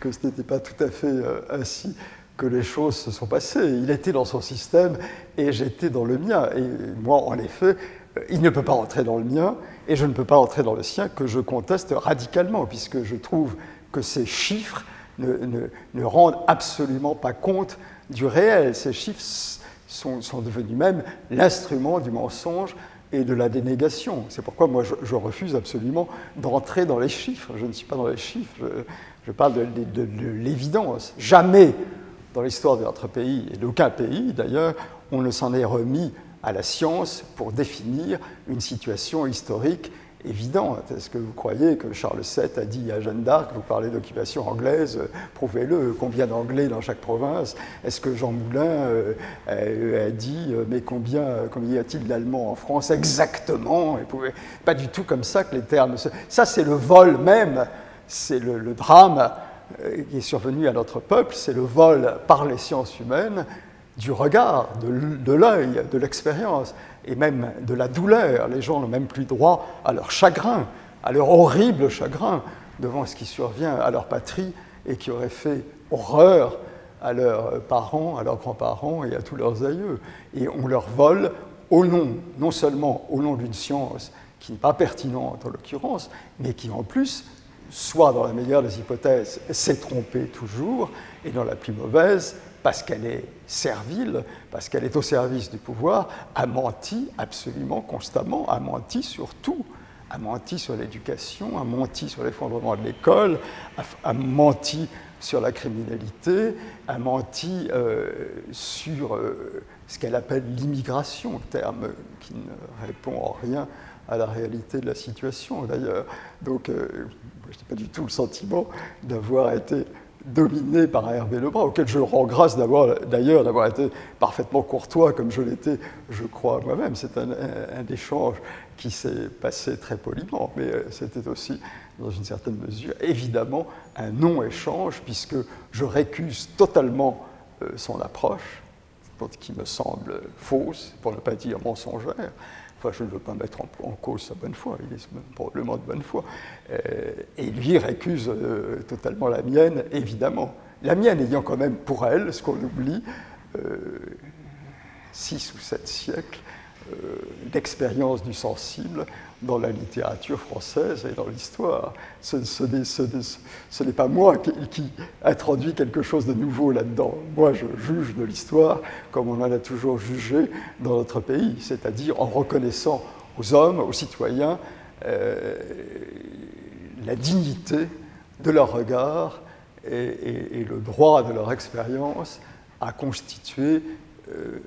que ce n'était pas tout à fait ainsi que les choses se sont passées. Il était dans son système et j'étais dans le mien. Et moi, en effet, il ne peut pas entrer dans le mien et je ne peux pas entrer dans le sien, que je conteste radicalement, puisque je trouve que ces chiffres ne rendent absolument pas compte du réel. Ces chiffres sont devenus même l'instrument du mensonge et de la dénégation. C'est pourquoi moi je refuse absolument d'entrer dans les chiffres. Je ne suis pas dans les chiffres, je parle de l'évidence. Jamais dans l'histoire de notre pays, et d'aucun pays d'ailleurs, on ne s'en est remis à la science pour définir une situation historique évidente. Est-ce que vous croyez que Charles VII a dit à Jeanne d'Arc, vous parlez d'occupation anglaise, prouvez-le, combien d'anglais dans chaque province? Est-ce que Jean Moulin a dit, mais combien y a-t-il d'Allemands en France exactement? Pas du tout comme ça que les termes... Ça, c'est le vol même, c'est le drame qui est survenu à notre peuple, c'est le vol par les sciences humaines du regard, de l'œil, de l'expérience, et même de la douleur. Les gens n'ont même plus droit à leur chagrin, à leur horrible chagrin devant ce qui survient à leur patrie et qui aurait fait horreur à leurs parents, à leurs grands-parents et à tous leurs aïeux. Et on leur vole au nom, non seulement au nom d'une science qui n'est pas pertinente en l'occurrence, mais qui en plus, soit dans la meilleure des hypothèses, s'est trompée toujours, et dans la plus mauvaise, parce qu'elle est servile, parce qu'elle est au service du pouvoir, a menti absolument constamment, a menti sur tout, a menti sur l'éducation, a menti sur l'effondrement de l'école, a menti sur la criminalité, a menti sur ce qu'elle appelle l'immigration, terme qui ne répond en rien à la réalité de la situation d'ailleurs. Donc, je n'ai pas du tout le sentiment d'avoir été dominé par Hervé Lebras, auquel je rends grâce d'ailleurs d'avoir été parfaitement courtois comme je l'étais, je crois moi-même. C'est un échange qui s'est passé très poliment, mais c'était aussi, dans une certaine mesure, évidemment, un non-échange, puisque je récuse totalement son approche, qui me semble fausse, pour ne pas dire mensongère. Enfin, je ne veux pas mettre en cause sa bonne foi, il est probablement de bonne foi. Et lui récuse totalement la mienne, évidemment. La mienne ayant quand même pour elle, ce qu'on oublie, 6 ou 7 siècles d'expérience du sensible dans la littérature française et dans l'histoire. Ce n'est pas moi qui introduis quelque chose de nouveau là-dedans. Moi, je juge de l'histoire comme on en a toujours jugé dans notre pays, c'est-à-dire en reconnaissant aux hommes, aux citoyens, la dignité de leur regard et le droit de leur expérience à constituer une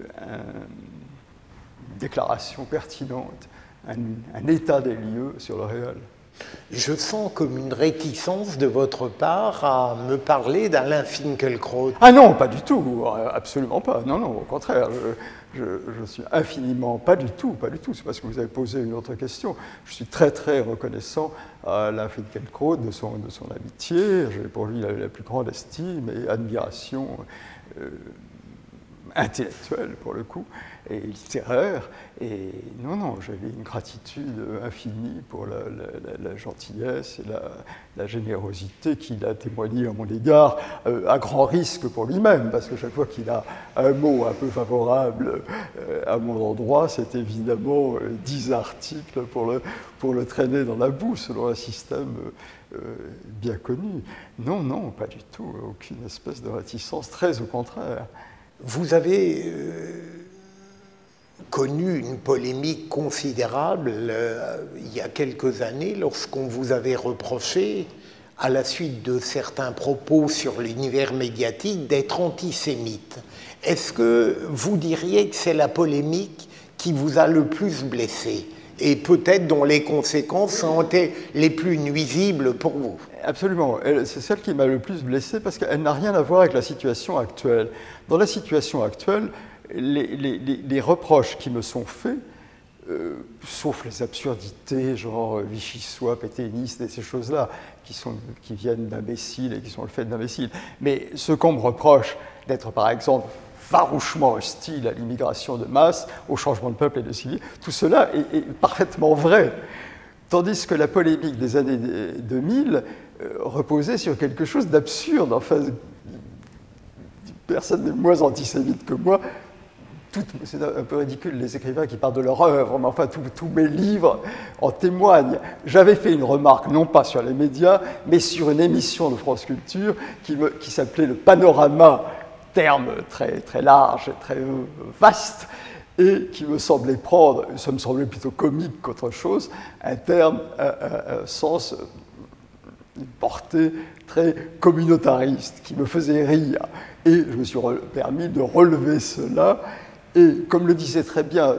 déclaration pertinente, un état des lieux sur le réel. Je sens comme une réticence de votre part à me parler d'Alain Finkielkraut. Ah non, pas du tout, absolument pas. Non, non, au contraire, je suis infiniment, pas du tout. C'est parce que vous avez posé une autre question. Je suis très, très reconnaissant à Alain Finkielkraut de son amitié. J'ai pour lui la plus grande estime et admiration. intellectuel pour le coup, et littéraire. Et non, j'avais une gratitude infinie pour la gentillesse et la générosité qu'il a témoigné à mon égard, à grand risque pour lui-même, parce que chaque fois qu'il a un mot un peu favorable à mon endroit, c'est évidemment 10 articles pour le traîner dans la boue, selon un système bien connu. Non, pas du tout, aucune espèce de réticence, très au contraire. Vous avez connu une polémique considérable il y a quelques années lorsqu'on vous avait reproché, à la suite de certains propos sur l'univers médiatique, d'être antisémite. Est-ce que vous diriez que c'est la polémique qui vous a le plus blessé et peut-être dont les conséquences ont été les plus nuisibles pour vous? Absolument. C'est celle qui m'a le plus blessé parce qu'elle n'a rien à voir avec la situation actuelle. Dans la situation actuelle, les reproches qui me sont faits, sauf les absurdités, genre Vichy-Swap, pétainiste et ces choses-là, qui viennent d'imbéciles et qui sont le fait d'imbéciles. Mais ce qu'on me reproche d'être, par exemple, farouchement hostile à l'immigration de masse, au changement de peuple et de civil, tout cela est parfaitement vrai. Tandis que la polémique des années 2000 reposait sur quelque chose d'absurde. Enfin, personne n'est moins antisémite que moi. C'est un peu ridicule, les écrivains qui parlent de leur œuvre, mais enfin, tous mes livres en témoignent. J'avais fait une remarque, non pas sur les médias, mais sur une émission de France Culture qui s'appelait le Panorama, terme très, très large et très vaste, et qui me semblait prendre, ça me semblait plutôt comique qu'autre chose, un terme, un sens, une portée très communautariste, qui me faisait rire. Et je me suis permis de relever cela. Et comme le disaient très bien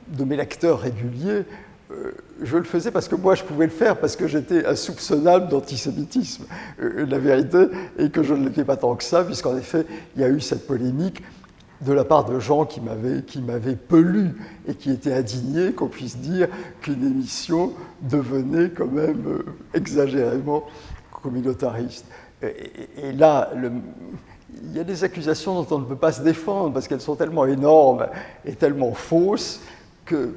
de mes lecteurs réguliers, je le faisais parce que moi je pouvais le faire, parce que j'étais insoupçonnable d'antisémitisme. La vérité est que je ne l'étais pas tant que ça, puisqu'en effet, il y a eu cette polémique de la part de gens qui m'avaient peu lu et qui étaient indignés qu'on puisse dire qu'une émission devenait quand même exagérément communautariste. Et là, il y a des accusations dont on ne peut pas se défendre parce qu'elles sont tellement énormes et tellement fausses que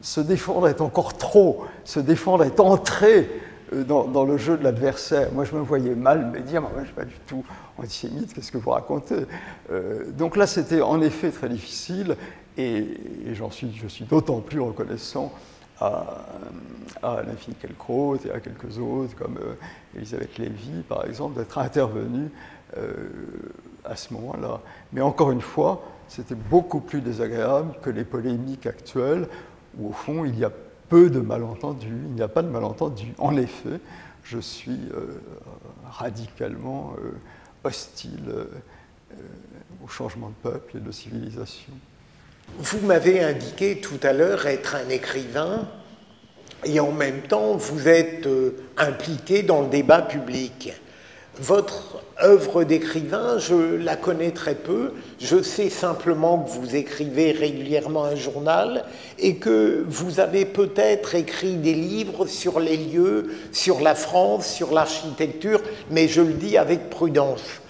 se défendre est encore trop, se défendre est entrer dans le jeu de l'adversaire. Moi, je me voyais mal me dire, moi, je ne suis pas du tout antisémite, qu'est-ce que vous racontez? Donc là, c'était en effet très difficile et je suis d'autant plus reconnaissant à Alain Finkielkraut et à quelques autres, comme Elisabeth Lévy, par exemple, d'être intervenus à ce moment-là. Mais encore une fois, c'était beaucoup plus désagréable que les polémiques actuelles, où au fond, il y a peu de malentendus, il n'y a pas de malentendus. En effet, je suis radicalement hostile au changement de peuple et de civilisation. Vous m'avez indiqué tout à l'heure être un écrivain et en même temps vous êtes impliqué dans le débat public. Votre œuvre d'écrivain, je la connais très peu. Je sais simplement que vous écrivez régulièrement un journal et que vous avez peut-être écrit des livres sur les lieux, sur la France, sur l'architecture, mais je le dis avec prudence.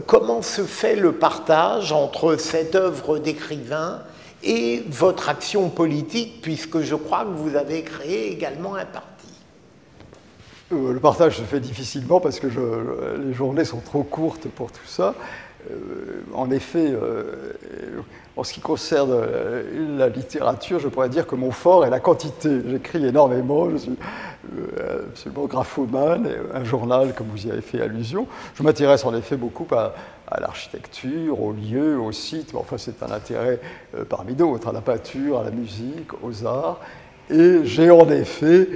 Comment se fait le partage entre cette œuvre d'écrivain et votre action politique, puisque je crois que vous avez créé également un parti? Le partage se fait difficilement parce que les journées sont trop courtes pour tout ça. En effet, en ce qui concerne la littérature, je pourrais dire que mon fort est la quantité. J'écris énormément, je suis absolument graphomane, un journal, comme vous y avez fait allusion. Je m'intéresse en effet beaucoup à l'architecture, aux lieux, aux sites. Enfin, c'est un intérêt parmi d'autres, à la peinture, à la musique, aux arts. Et j'ai en effet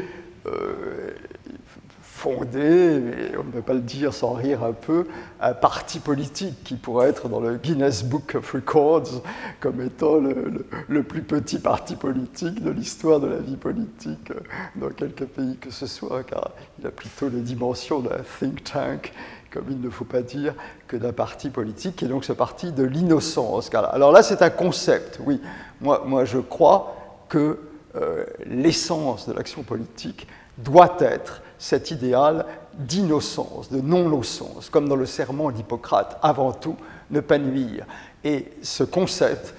fondé, mais on ne peut pas le dire sans rire un peu, un parti politique qui pourrait être dans le Guinness Book of Records comme étant le plus petit parti politique de l'histoire de la vie politique dans quelque pays que ce soit, car il a plutôt les dimensions d'un think tank, comme il ne faut pas dire, que d'un parti politique, et donc ce parti de l'innocence. Alors là, c'est un concept, oui. Moi je crois que l'essence de l'action politique doit être cet idéal d'innocence, de non-nocence, comme dans le serment d'Hippocrate, avant tout, ne pas nuire. Et ce concept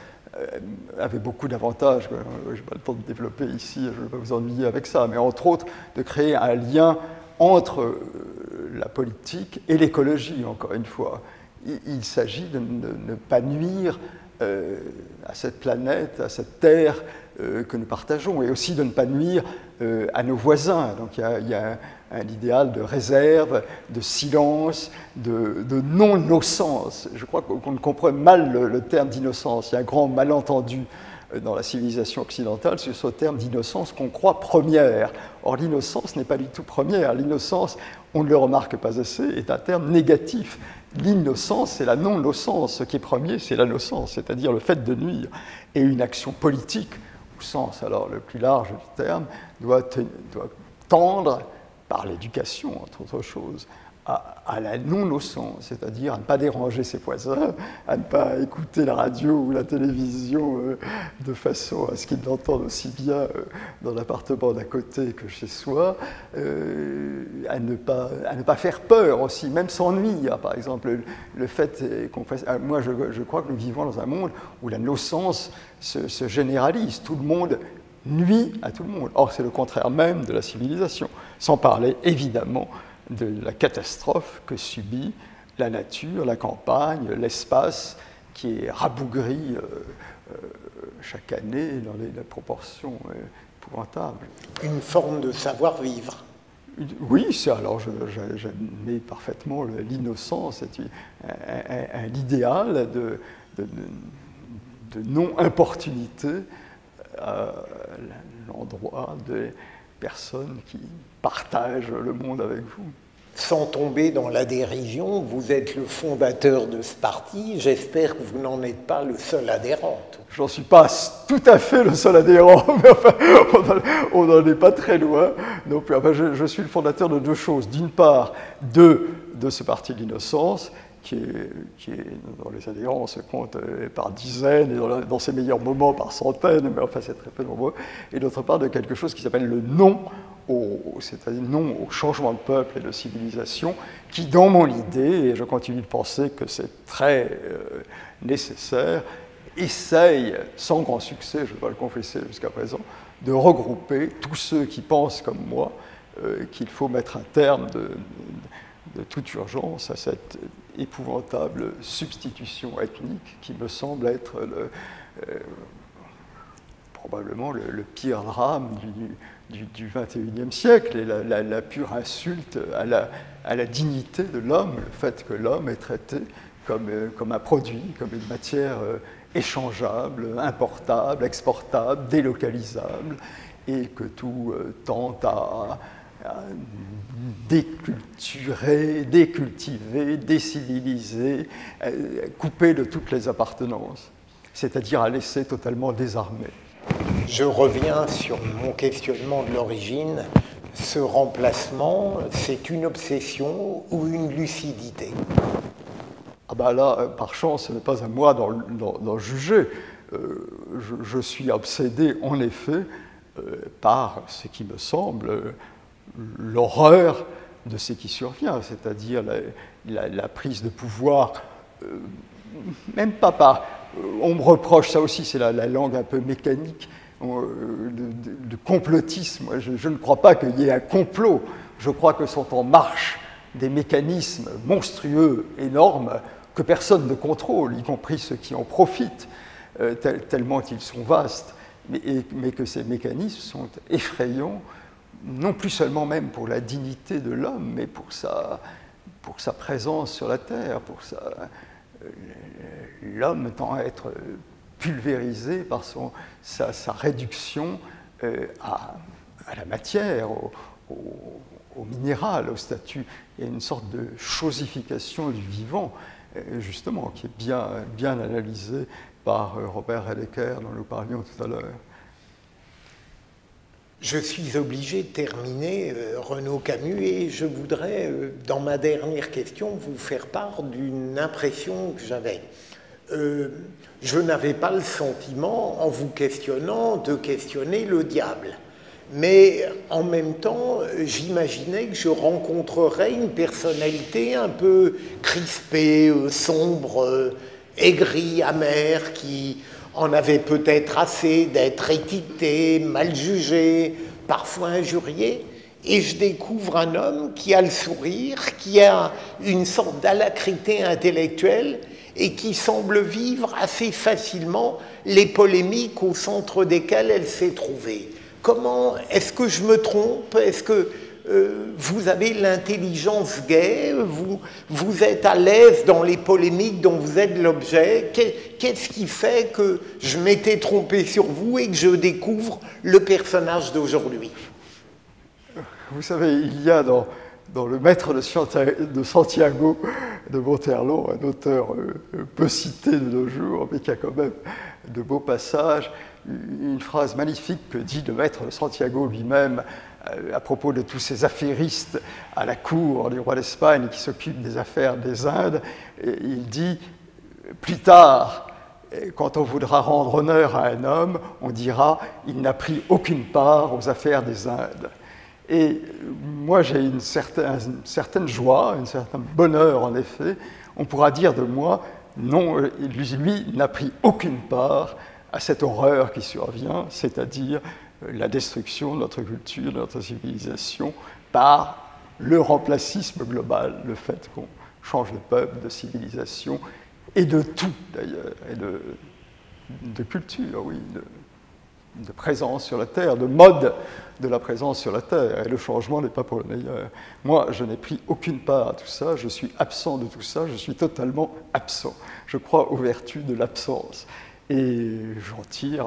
avait beaucoup d'avantages, je n'ai pas le temps de développer ici, je ne vais pas vous ennuyer avec ça, mais entre autres de créer un lien entre la politique et l'écologie, encore une fois. Il s'agit de ne pas nuire à cette planète, à cette terre que nous partageons, et aussi de ne pas nuire à nos voisins. Donc il y a un idéal de réserve, de silence, de non-nocence. Je crois qu'on comprend mal le terme d'innocence. Il y a un grand malentendu dans la civilisation occidentale sur ce terme d'innocence qu'on croit première. Or, l'innocence n'est pas du tout première. L'innocence, on ne le remarque pas assez, est un terme négatif. L'innocence, c'est la non-nocence. Ce qui est premier, c'est la nocence, c'est-à-dire le fait de nuire. Et une action politique, au sens alors le plus large du terme, doit tendre, par l'éducation, entre autres choses, à la non-nocence, c'est-à-dire à ne pas déranger ses voisins, à ne pas écouter la radio ou la télévision de façon à ce qu'ils l'entendent aussi bien dans l'appartement d'à côté que chez soi, à ne pas faire peur aussi, même sans nuire. Par exemple, le fait qu'on fasse... Moi, je crois que nous vivons dans un monde où la nocence se généralise. Tout le monde nuit à tout le monde. Or, c'est le contraire même de la civilisation, sans parler évidemment de la catastrophe que subit la nature, la campagne, l'espace, qui est rabougri chaque année dans des proportions épouvantables. Une forme de savoir-vivre. Oui, alors j'admets parfaitement l'innocence, c'est un idéal de non-importunité à l'endroit des personnes qui partagent le monde avec vous. Sans tomber dans la dérision, vous êtes le fondateur de ce parti. J'espère que vous n'en êtes pas le seul adhérent. J'en suis pas tout à fait le seul adhérent, mais enfin, on n'en est pas très loin. Donc, enfin, je suis le fondateur de deux choses. D'une part, de ce parti de l'innocence, qui est dans les adhérents, on se compte par dizaines, et dans ses meilleurs moments par centaines, mais enfin c'est très peu nombreux. Et d'autre part, de quelque chose qui s'appelle le non, c'est-à-dire non au changement de peuple et de civilisation, qui, dans mon idée, et je continue de penser que c'est très nécessaire, essaye, sans grand succès, je dois le confesser jusqu'à présent, de regrouper tous ceux qui pensent comme moi qu'il faut mettre un terme de toute urgence à cette épouvantable substitution ethnique qui me semble être probablement le pire drame du XXIe siècle et la pure insulte à la dignité de l'homme, le fait que l'homme est traité comme un produit, comme une matière échangeable, importable, exportable, délocalisable, et que tout tente à déculturer, décultiver, déciviliser, couper de toutes les appartenances, c'est-à-dire à laisser totalement désarmé. Je reviens sur mon questionnement de l'origine. Ce remplacement, c'est une obsession ou une lucidité? Ah ben là, par chance, ce n'est pas à moi d'en juger. Je suis obsédé, en effet, par ce qui me semble l'horreur de ce qui survient, c'est-à-dire la prise de pouvoir, même pas par... On me reproche, ça aussi c'est la langue un peu mécanique, de complotisme. Je ne crois pas qu'il y ait un complot, je crois que sont en marche des mécanismes monstrueux, énormes, que personne ne contrôle, y compris ceux qui en profitent, tellement ils sont vastes, mais que ces mécanismes sont effrayants, non plus seulement même pour la dignité de l'homme, mais pour sa présence sur la Terre, l'homme tend à être pulvérisé par sa réduction à la matière, au minéral, au statut. Il y a une sorte de chosification du vivant, justement, qui est bien analysée par Robert Heidegger, dont nous parlions tout à l'heure. Je suis obligé de terminer, Renaud Camus, et je voudrais, dans ma dernière question, vous faire part d'une impression que j'avais. Je n'avais pas le sentiment, en vous questionnant, de questionner le diable. mais en même temps, j'imaginais que je rencontrerais une personnalité un peu crispée, sombre, aigrie, amère, qui en avait peut-être assez d'être étiqueté, mal jugé, parfois injurié. Et je découvre un homme qui a le sourire, qui a une sorte d'alacrité intellectuelle et qui semble vivre assez facilement les polémiques au centre desquelles elle s'est trouvée. Comment, est-ce que je me trompe? Est-ce que vous avez l'intelligence gaie? Vous êtes à l'aise dans les polémiques dont vous êtes l'objet? Qu'est-ce qui fait que je m'étais trompé sur vous et que je découvre le personnage d'aujourd'hui? Vous savez, il y a dans Le Maître de Santiago de Monterland, un auteur peu cité de nos jours, mais qui a quand même de beaux passages, une phrase magnifique que dit le Maître de Santiago lui-même à propos de tous ces affairistes à la cour du roi d'Espagne qui s'occupent des affaires des Indes. Et il dit, plus tard, quand on voudra rendre honneur à un homme, on dira « il n'a pris aucune part aux affaires des Indes ». Et moi, j'ai une certaine joie, un certain bonheur, en effet. On pourra dire de moi, non, lui n'a pris aucune part à cette horreur qui survient, c'est-à-dire la destruction de notre culture, de notre civilisation, par le remplacisme global, le fait qu'on change de peuple, de civilisation, et de tout, d'ailleurs, et de culture, oui, de présence sur la Terre, de mode de la présence sur la Terre, et le changement n'est pas pour le meilleur. Moi, je n'ai pris aucune part à tout ça, je suis absent de tout ça, je suis totalement absent. Je crois aux vertus de l'absence. Et j'en tire,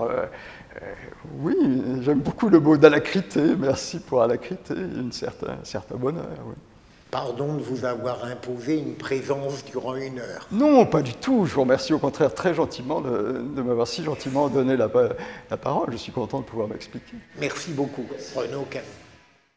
oui, j'aime beaucoup le mot d'alacrité, merci pour alacrité, un certain bonheur, oui. Pardon de vous avoir imposé une présence durant 1 heure. Non, pas du tout. Je vous remercie au contraire très gentiment de m'avoir si gentiment donné la parole. Je suis content de pouvoir m'expliquer. Merci beaucoup, Renaud Camus.